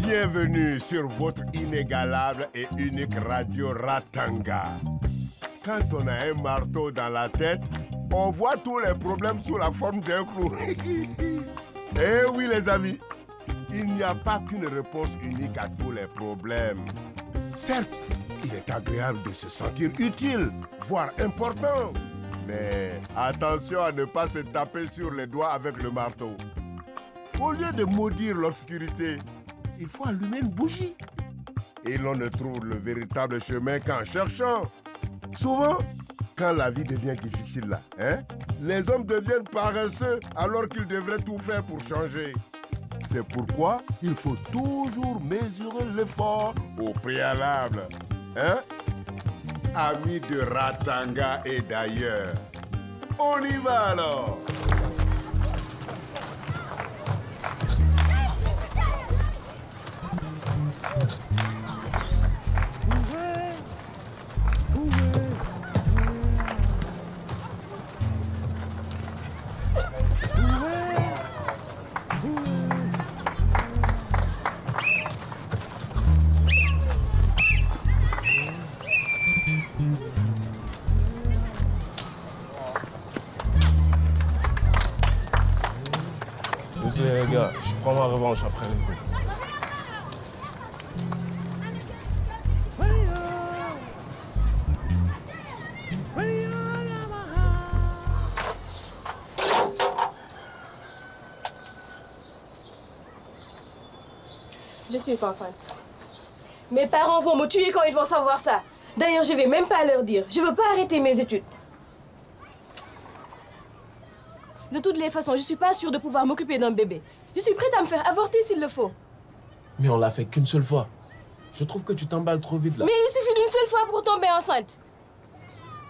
Bienvenue sur votre inégalable et unique radio Ratanga. Quand on a un marteau dans la tête, on voit tous les problèmes sous la forme d'un clou. Eh oui les amis, il n'y a pas qu'une réponse unique à tous les problèmes. Certes, il est agréable de se sentir utile, voire important. Mais attention à ne pas se taper sur les doigts avec le marteau. Au lieu de maudire l'obscurité, il faut allumer une bougie. Et l'on ne trouve le véritable chemin qu'en cherchant. Souvent, quand la vie devient difficile, là, les hommes deviennent paresseux alors qu'ils devraient tout faire pour changer. C'est pourquoi il faut toujours mesurer l'effort au préalable. Amis de Ratanga et d'ailleurs, on y va alors. Désolé les gars, je prends ma revanche après les coups. Je suis enceinte. Mes parents vont me tuer quand ils vont savoir ça. D'ailleurs, je vais même pas leur dire. Je veux pas arrêter mes études. De toutes les façons, je suis pas sûre de pouvoir m'occuper d'un bébé. Je suis prête à me faire avorter s'il le faut. Mais on l'a fait qu'une seule fois. Je trouve que tu t'emballes trop vite là. Mais il suffit d'une seule fois pour tomber enceinte.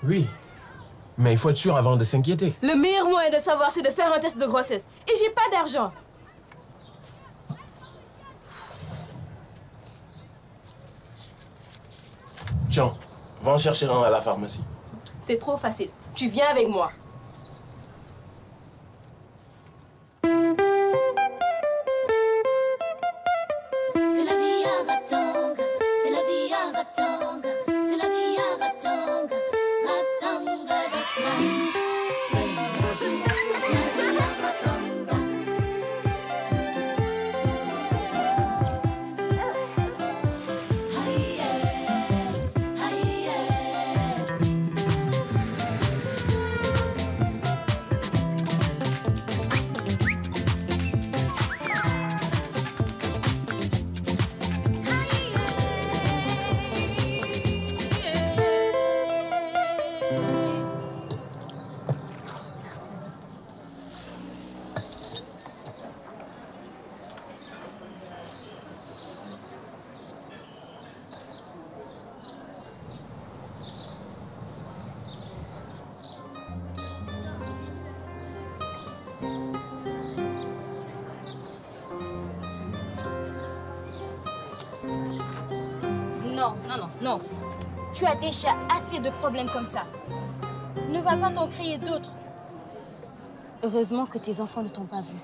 Oui, mais il faut être sûr avant de s'inquiéter. Le meilleur moyen de savoir, c'est de faire un test de grossesse. Et j'ai pas d'argent. Tiens, va en chercher un à la pharmacie. C'est trop facile. Tu viens avec moi. C'est la vie à Ratanga, c'est la vie à Ratanga, c'est la vie à Ratanga, Ratanga, that's life. C'est la vie à Ratanga. Aïe, aïe, Non, non, non, non. Tu as déjà assez de problèmes comme ça. Ne va pas t'en créer d'autres. Heureusement que tes enfants ne t'ont pas vu.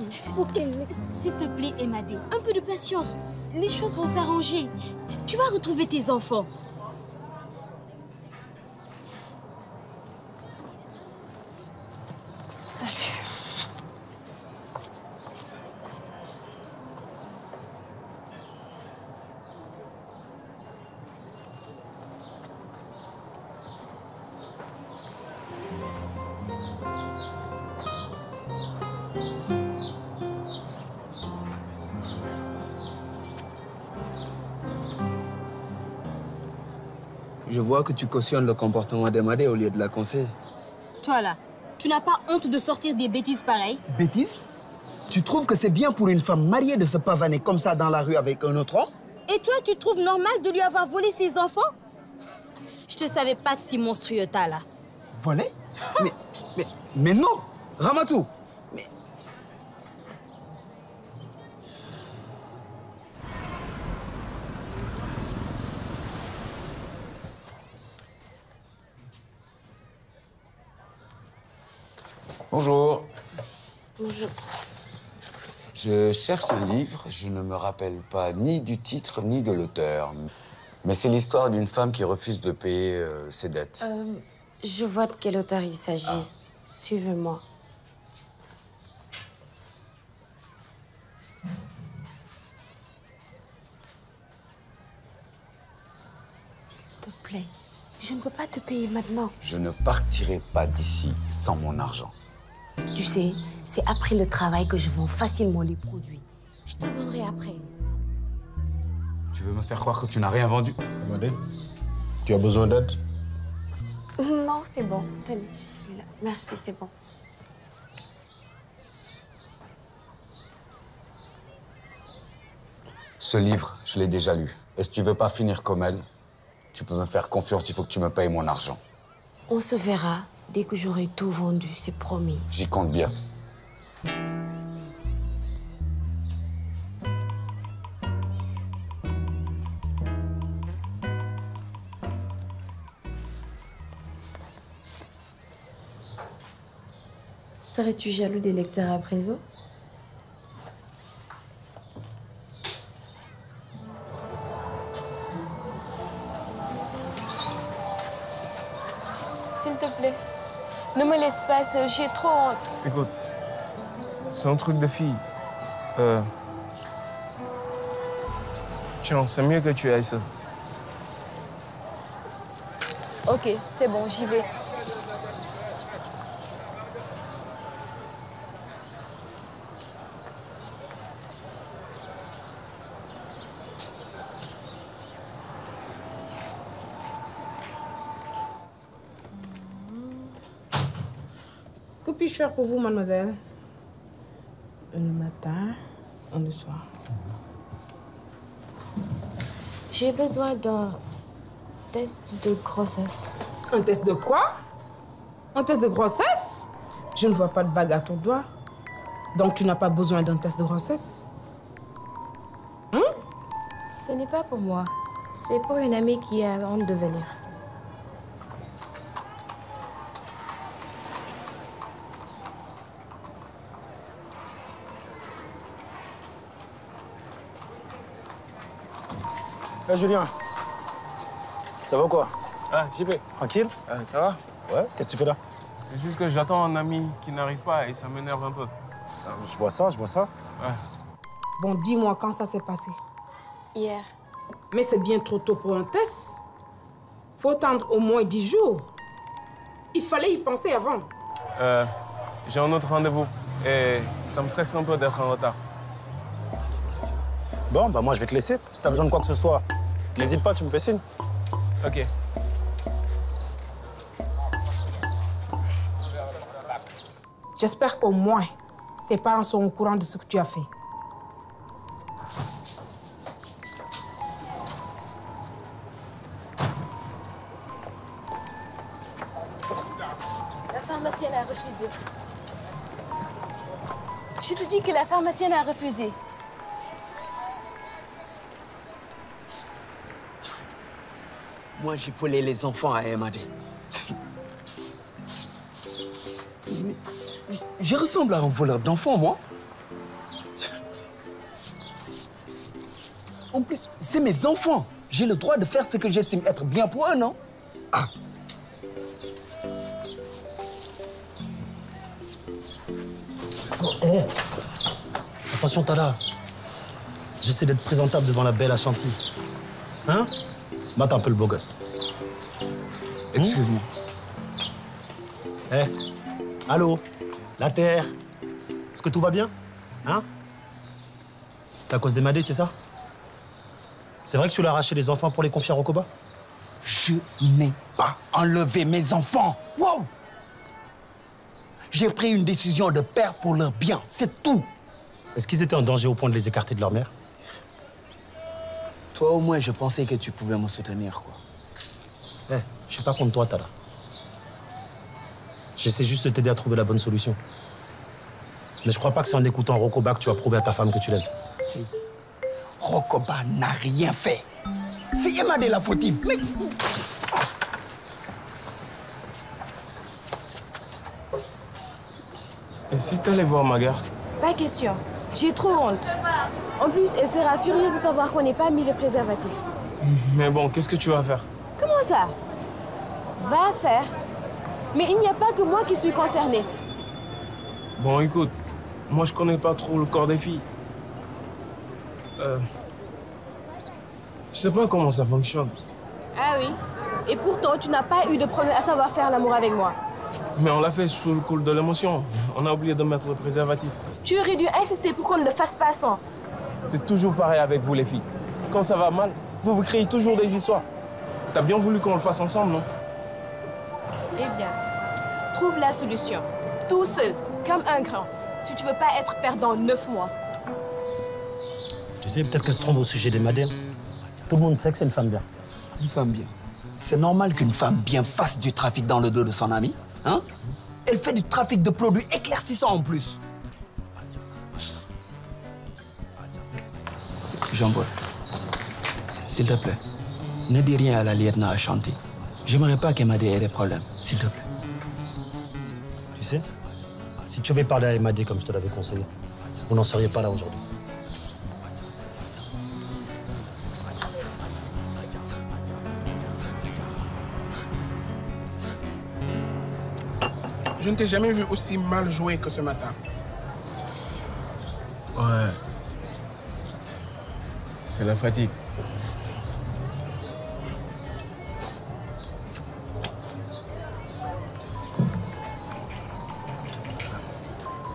S'il te plaît, Emadé, un peu de patience. Les choses vont s'arranger. Tu vas retrouver tes enfants. Salut. Je vois que tu cautionnes le comportement d'Emadé au lieu de la conseiller. Toi là, tu n'as pas honte de sortir des bêtises pareilles? Bêtise? Tu trouves que c'est bien pour une femme mariée de se pavaner comme ça dans la rue avec un autre homme? Et toi, tu trouves normal de lui avoir volé ses enfants? Je te savais pas si monstrueux t'as là. Volé? mais non! Ramatou! Mais... Bonjour. Bonjour. Je cherche un livre, je ne me rappelle pas ni du titre ni de l'auteur. Mais c'est l'histoire d'une femme qui refuse de payer ses dettes. Je vois de quel auteur il s'agit. Suivez-moi. S'il te plaît, je ne peux pas te payer maintenant. Je ne partirai pas d'ici sans mon argent. Tu sais, c'est après le travail que je vends facilement les produits. Je te donnerai après. Tu veux me faire croire que tu n'as rien vendu? Amandé, tu as besoin d'aide? Non, c'est bon. Tenez, c'est celui-là. Merci, c'est bon. Ce livre, je l'ai déjà lu. Et si tu veux pas finir comme elle, tu peux me faire confiance, il faut que tu me payes mon argent. On se verra dès que j'aurai tout vendu, c'est promis. J'y compte bien. Serais-tu jaloux des lecteurs à présent? S'il te plaît, ne me laisse pas seule, j'ai trop honte. Écoute, c'est un truc de fille. Tiens, c'est mieux que tu ailles seule. Ok, c'est bon, j'y vais. Que puis-je faire pour vous, mademoiselle? Le matin ou le soir? J'ai besoin d'un test de grossesse. Un test de quoi? Un test de grossesse? Je ne vois pas de bague à ton doigt. Donc tu n'as pas besoin d'un test de grossesse? Ce n'est pas pour moi. C'est pour une amie qui a honte de venir. Hey, Julien, ça va ou quoi? Ah, JP. Tranquille? Ça va? Ouais, qu'est-ce que tu fais là? C'est juste que j'attends un ami qui n'arrive pas et ça m'énerve un peu. Je vois ça, je vois ça. Ouais. Bon, dis-moi quand ça s'est passé. Hier. Mais c'est bien trop tôt pour un test. Faut attendre au moins 10 jours. Il fallait y penser avant. J'ai un autre rendez-vous et ça me stresse un peu d'être en retard. Bon, bah moi je vais te laisser. Si t'as besoin de quoi que ce soit, n'hésite pas, tu me fais signe. Ok. J'espère qu'au moins tes parents sont au courant de ce que tu as fait. La pharmacienne a refusé. Je te dis que la pharmacienne a refusé. Moi, j'ai volé les enfants à Emade. Je ressemble à un voleur d'enfants, moi. En plus, c'est mes enfants. J'ai le droit de faire ce que j'estime être bien pour eux, non? Ah. Oh. Attention, Tada. J'essaie d'être présentable devant la belle à Chantilly. Hein? Mate un peu le beau gosse. Excuse-moi. Eh, allô? La terre? Est-ce que tout va bien? Hein? C'est à cause d'Emadé, c'est ça? C'est vrai que tu l'as arraché les enfants pour les confier à Rokoba? Je n'ai pas enlevé mes enfants. Wow! J'ai pris une décision de père pour leur bien, c'est tout. Est-ce qu'ils étaient en danger au point de les écarter de leur mère? Toi, au moins, je pensais que tu pouvais me soutenir, quoi. Eh, je suis pas contre toi, Tada. J'essaie juste de t'aider à trouver la bonne solution. Mais je crois pas que c'est en écoutant Rokoba que tu vas prouver à ta femme que tu l'aimes. Rokoba n'a rien fait. C'est Emade la fautive. Mais... Et si t'allais voir Magar? Pas question. J'ai trop honte. En plus, elle sera furieuse de savoir qu'on n'ait pas mis le préservatif. Mais bon, qu'est-ce que tu vas faire? Comment ça? Va faire. Mais il n'y a pas que moi qui suis concernée. Bon, écoute, moi je connais pas trop le corps des filles. Je sais pas comment ça fonctionne. Ah oui? Et pourtant, tu n'as pas eu de problème à savoir faire l'amour avec moi. Mais on l'a fait sous le coup de l'émotion. On a oublié de mettre le préservatif. Tu aurais dû insister pour qu'on ne le fasse pas sans. C'est toujours pareil avec vous les filles. Quand ça va mal, vous vous créez toujours des histoires. T'as bien voulu qu'on le fasse ensemble, non? Eh bien, trouve la solution. Tout seul, comme un grand. Si tu veux pas être perdant 9 mois. Tu sais, peut-être qu'elle se trompe au sujet des Madé. Tout le monde sait que c'est une femme bien. Une femme bien. C'est normal qu'une femme bien fasse du trafic dans le dos de son ami, hein? Elle fait du trafic de produits éclaircissants en plus. Jean-Paul, s'il te plaît, ne dis rien à la lieutenant Ashanti. J'aimerais pas qu'elle m'ait des problèmes, s'il te plaît. Tu sais, si tu avais parlé à Emadé comme je te l'avais conseillé, vous n'en seriez pas là aujourd'hui. Je ne t'ai jamais vu aussi mal joué que ce matin. Ouais. C'est la fatigue.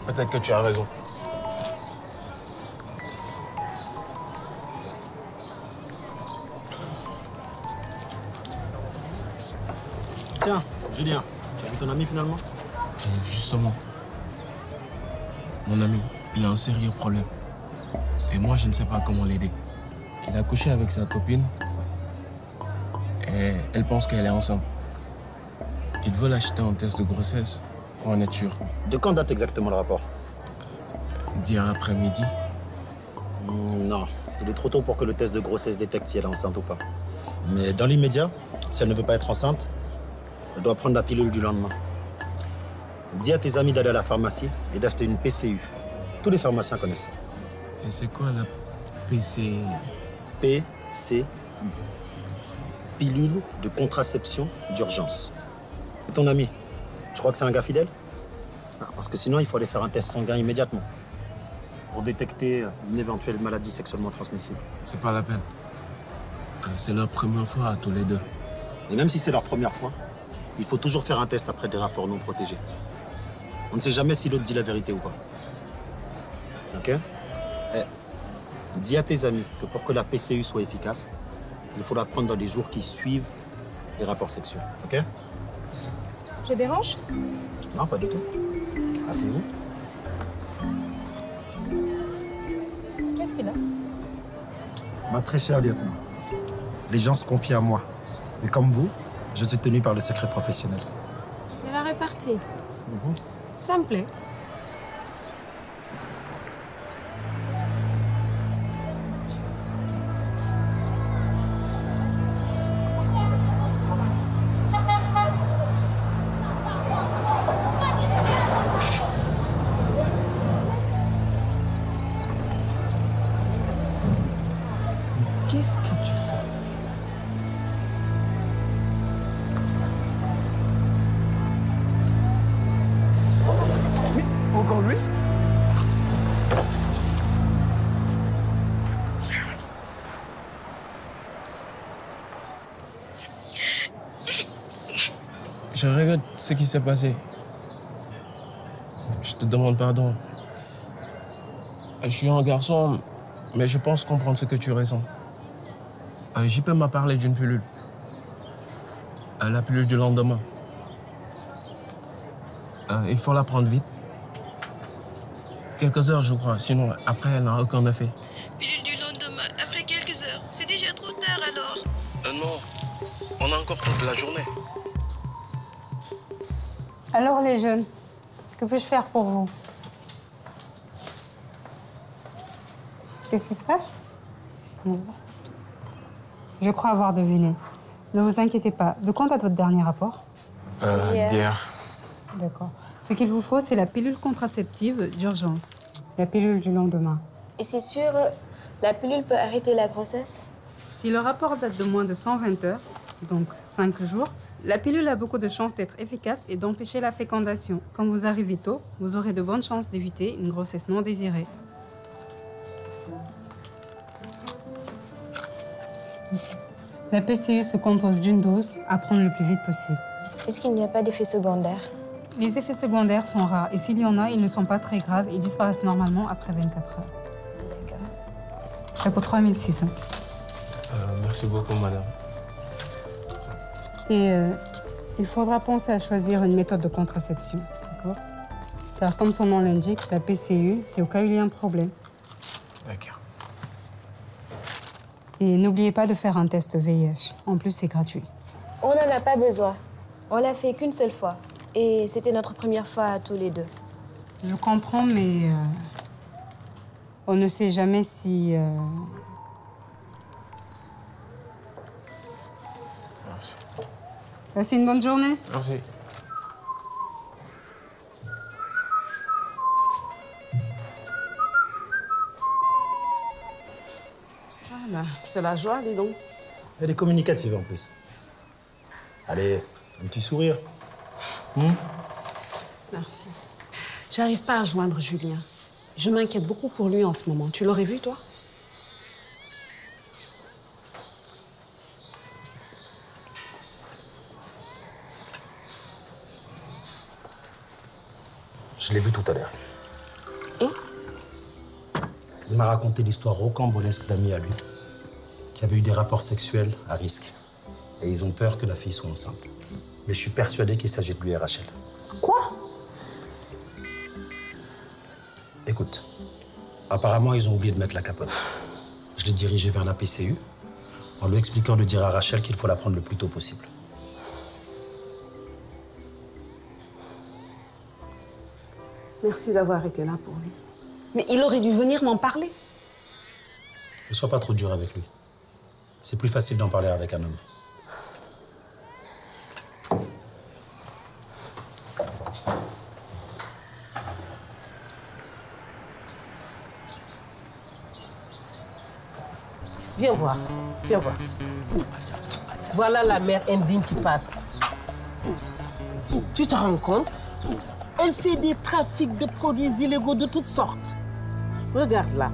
Peut-être que tu as raison. Tiens, Julien, tu as vu ton ami finalement? Justement, mon ami, il a un sérieux problème. Et moi, je ne sais pas comment l'aider. Il a couché avec sa copine et elle pense qu'elle est enceinte. Il veut l'acheter en test de grossesse pour en être sûr. De quand date exactement le rapport? D'hier après-midi. Non, il est trop tôt pour que le test de grossesse détecte si elle est enceinte ou pas. Mais dans l'immédiat, si elle ne veut pas être enceinte, elle doit prendre la pilule du lendemain. Dis à tes amis d'aller à la pharmacie et d'acheter une PCU. Tous les pharmaciens connaissent ça. Et c'est quoi la PCU? PCU. Pilule de contraception d'urgence. Et ton ami, tu crois que c'est un gars fidèle? Parce que sinon, il faut aller faire un test sanguin immédiatement pour détecter une éventuelle maladie sexuellement transmissible. C'est pas la peine. C'est leur première fois à tous les deux. Et même si c'est leur première fois, il faut toujours faire un test après des rapports non protégés. On ne sait jamais si l'autre dit la vérité ou pas. OK? Dis à tes amis que pour que la PCU soit efficace, il faut la prendre dans les jours qui suivent les rapports sexuels. OK? Je dérange? Non, pas du tout. Asseyez-vous. Qu'est-ce qu'il a? Ma très chère lieutenant, les gens se confient à moi. Et comme vous, je suis tenu par le secret professionnel. Il a réparti. Ça me plaît. Qu'est-ce que tu fais? Mais encore lui? Je regrette ce qui s'est passé. Je te demande pardon. Je suis un garçon, mais je pense comprendre ce que tu ressens. JP m'a parlé d'une pilule. La pilule du lendemain. Il faut la prendre vite. Quelques heures, je crois. Sinon, après, elle n'a aucun effet. Pilule du lendemain, après quelques heures. C'est déjà trop tard alors. Non, on a encore toute la journée. Alors les jeunes, que puis-je faire pour vous? Qu'est-ce qui se passe? Je crois avoir deviné. Ne vous inquiétez pas. De quand date votre dernier rapport? D'hier. D'accord. Ce qu'il vous faut, c'est la pilule contraceptive d'urgence. la pilule du lendemain. Et c'est sûr, la pilule peut arrêter la grossesse? Si le rapport date de moins de 120 heures, donc 5 jours, la pilule a beaucoup de chances d'être efficace et d'empêcher la fécondation. Quand vous arrivez tôt, vous aurez de bonnes chances d'éviter une grossesse non désirée. La PCU se compose d'une dose à prendre le plus vite possible. Est-ce qu'il n'y a pas d'effets secondaires? Les effets secondaires sont rares et s'il y en a, ils ne sont pas très graves et disparaissent normalement après 24 heures. D'accord. Ça coûte 3 600. Merci beaucoup, madame. Et il faudra penser à choisir une méthode de contraception, d'accord? Car comme son nom l'indique, la PCU, c'est au cas où il y a un problème. D'accord. Et n'oubliez pas de faire un test VIH. En plus, c'est gratuit. On n'en a pas besoin. On l'a fait qu'une seule fois. Et c'était notre première fois tous les deux. Je comprends, mais on ne sait jamais si... Merci. Passez une bonne journée. Merci. Voilà, c'est la joie, dis donc. Elle est communicative en plus. Allez, un petit sourire. Merci. J'arrive pas à joindre Julien. Je m'inquiète beaucoup pour lui en ce moment. Tu l'aurais vu, toi? Je l'ai vu tout à l'heure. Il m'a raconté l'histoire rocambolesque d'amis à lui qui avaient eu des rapports sexuels à risque. Et ils ont peur que la fille soit enceinte. Mais je suis persuadé qu'il s'agit de lui et Rachel. Quoi? Écoute, apparemment, ils ont oublié de mettre la capote. Je l'ai dirigé vers la PCU en lui expliquant de dire à Rachel qu'il faut la prendre le plus tôt possible. Merci d'avoir été là pour lui. Mais il aurait dû venir m'en parler. Ne sois pas trop dur avec lui. C'est plus facile d'en parler avec un homme. Viens voir, viens voir. Voilà la mère indigne qui passe. Tu te rends compte? Elle fait des trafics de produits illégaux de toutes sortes. Regarde là.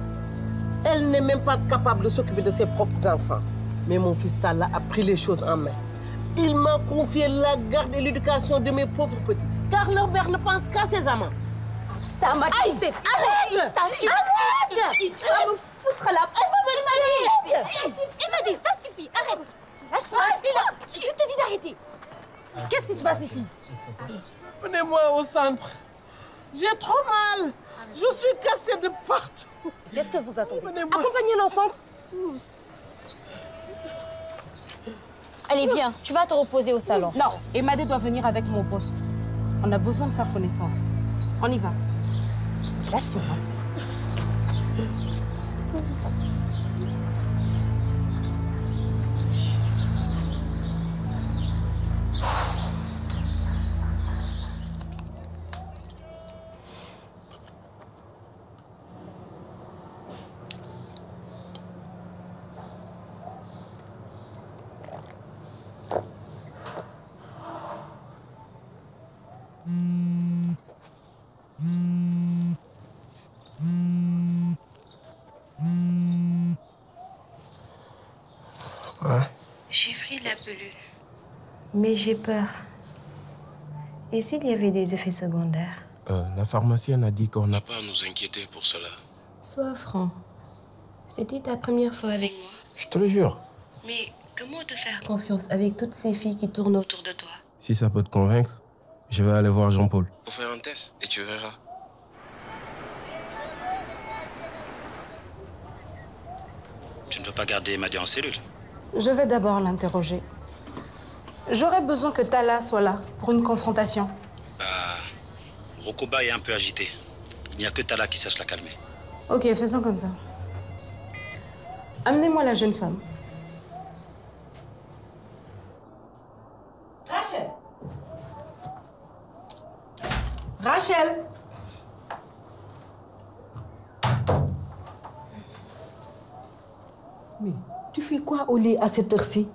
Elle n'est même pas capable de s'occuper de ses propres enfants. Mais mon fils Talla a pris les choses en main. Il m'a confié la garde et l'éducation de mes pauvres petits. Car leur mère ne pense qu'à ses amants. Ça m'a dit. Arrête! Ça suffit. Arrête! Tu vas me foutre la paix. Emadi, ça suffit. Arrête. Lâche-moi. Je te dis d'arrêter. Qu'est-ce qui se passe ici? Venez-moi au centre. J'ai trop mal. Je suis cassée de partout. Qu'est-ce que vous attendez? Accompagnez-le au centre. Allez, viens. Tu vas te reposer au salon. Non, Emadi doit venir avec mon poste. On a besoin de faire connaissance. On y va. Lâche-moi. J'ai pris la pilule. Mais j'ai peur. Et s'il y avait des effets secondaires? La pharmacienne a dit qu'on n'a pas à nous inquiéter pour cela. Sois franc. C'était ta première fois avec moi. Je te le jure. Mais comment te faire Confiance avec toutes ces filles qui tournent autour de toi. Si ça peut te convaincre, je vais aller voir Jean-Paul. Pour faire un test et tu verras. Tu ne veux pas garder Emadi en cellule? Je vais d'abord l'interroger. J'aurais besoin que Talla soit là pour une confrontation. Rokoba est un peu agité. Il n'y a que Talla qui sache la calmer. Ok, faisons comme ça. Amenez-moi la jeune femme. Rachel! Rachel! Mais tu fais quoi au lit à cette heure-ci?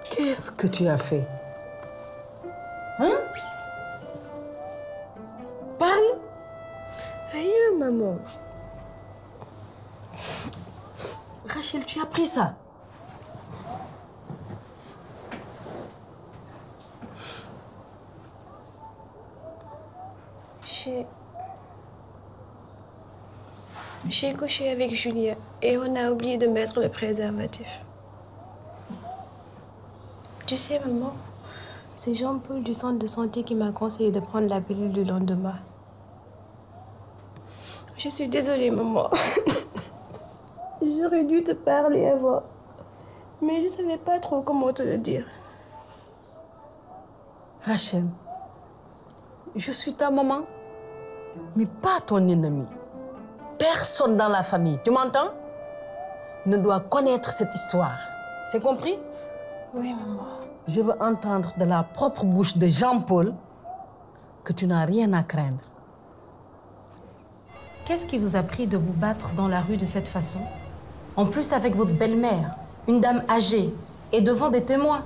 Qu'est-ce que tu as fait? Hein? Parle. Rien, maman. Rachel, tu as pris ça? J'ai couché avec Julien et on a oublié de mettre le préservatif. Tu sais, maman, c'est Jean-Paul du centre de santé qui m'a conseillé de prendre la pilule le lendemain. Je suis désolée, maman. J'aurais dû te parler avant, mais je ne savais pas trop comment te le dire. Rachel, je suis ta maman, mais pas ton ennemi. Personne dans la famille, tu m'entends, ne doit connaître cette histoire. C'est compris? Oui, maman. Je veux entendre de la propre bouche de Jean-Paul que tu n'as rien à craindre. Qu'est-ce qui vous a pris de vous battre dans la rue de cette façon? En plus avec votre belle-mère, une dame âgée, et devant des témoins.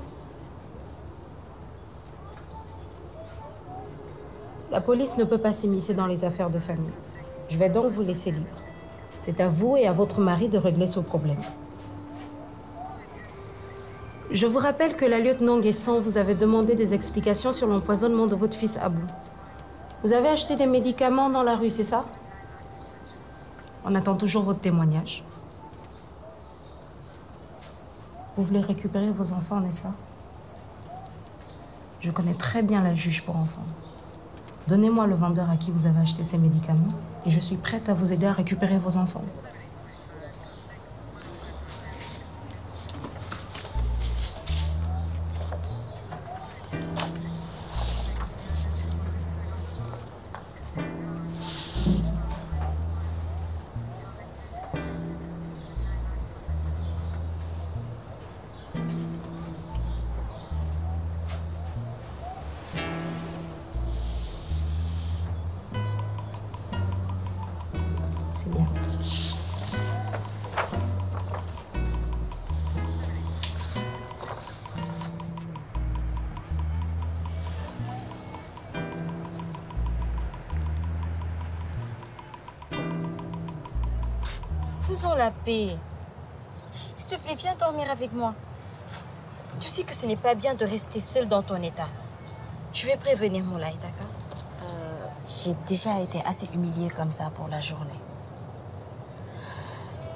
La police ne peut pas s'immiscer dans les affaires de famille. Je vais donc vous laisser libre. C'est à vous et à votre mari de régler ce problème. Je vous rappelle que la lieutenant Guesson vous avait demandé des explications sur l'empoisonnement de votre fils Abou. Vous avez acheté des médicaments dans la rue, c'est ça? On attend toujours votre témoignage. Vous voulez récupérer vos enfants, n'est-ce pas? Je connais très bien la juge pour enfants. Donnez-moi le vendeur à qui vous avez acheté ces médicaments et je suis prête à vous aider à récupérer vos enfants. C'est bien. Faisons la paix. S'il te plaît, viens dormir avec moi. Tu sais que ce n'est pas bien de rester seule dans ton état. Je vais prévenir Moulay, d'accord? J'ai déjà été assez humiliée comme ça pour la journée.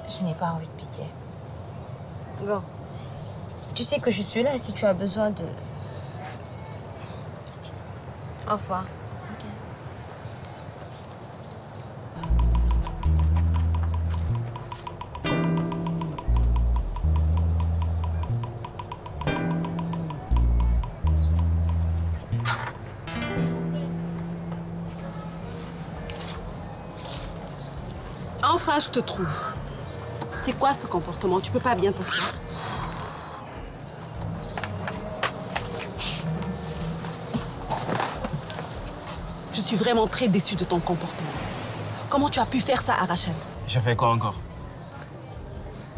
Je n'ai pas envie de pitié. Bon. Tu sais que je suis là si tu as besoin de... Au revoir. Enfin, je te trouve. C'est quoi ce comportement? Tu peux pas bien t'asseoir? Je suis vraiment très déçue de ton comportement. Comment tu as pu faire ça à Rachel? J'ai fait quoi encore?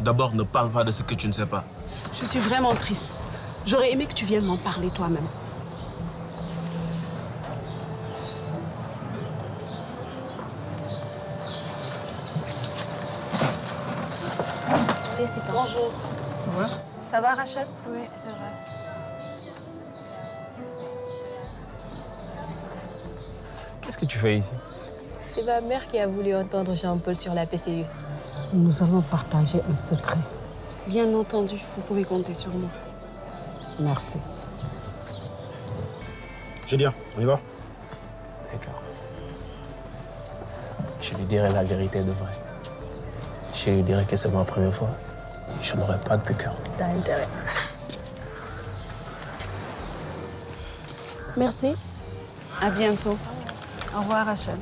D'abord, ne parle pas de ce que tu ne sais pas. Je suis vraiment triste. J'aurais aimé que tu viennes m'en parler toi-même. Bonjour. Ouais. Ça va, Rachel? Oui, ça va. Qu'est-ce que tu fais ici? C'est ma mère qui a voulu entendre Jean-Paul sur la PCU. Nous allons partager un secret. Bien entendu, vous pouvez compter sur moi. Merci. Julien, on y va? D'accord. Je lui dirai la vérité de vrai. Je lui dirai que c'est ma première fois. Je n'aurai pas de piqûre. T'as intérêt. Merci. À bientôt. Au revoir, Rachel.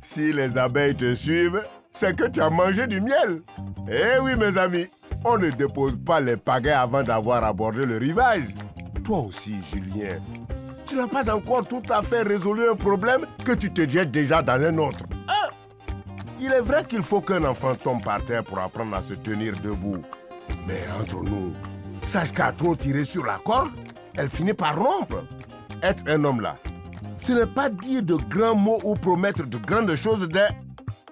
Si les abeilles te suivent, c'est que tu as mangé du miel. Eh oui, mes amis, on ne dépose pas les pagaies avant d'avoir abordé le rivage. Toi aussi, Julien, tu n'as pas encore tout à fait résolu un problème que tu te jettes déjà dans un autre. Hein? Il est vrai qu'il faut qu'un enfant tombe par terre pour apprendre à se tenir debout. Mais entre nous, sache qu'à trop tirer sur la corde, elle finit par rompre. Être un homme là, ce n'est pas dire de grands mots ou promettre de grandes choses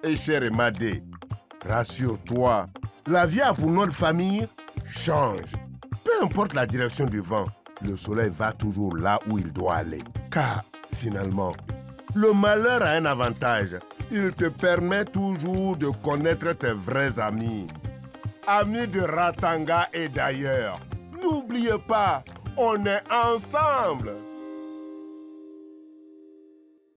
Et cher Emadé, rassure-toi, la vie pour notre famille change. Peu importe la direction du vent, le soleil va toujours là où il doit aller. Car, finalement, le malheur a un avantage. Il te permet toujours de connaître tes vrais amis. Amis de Ratanga et d'ailleurs. N'oubliez pas, on est ensemble.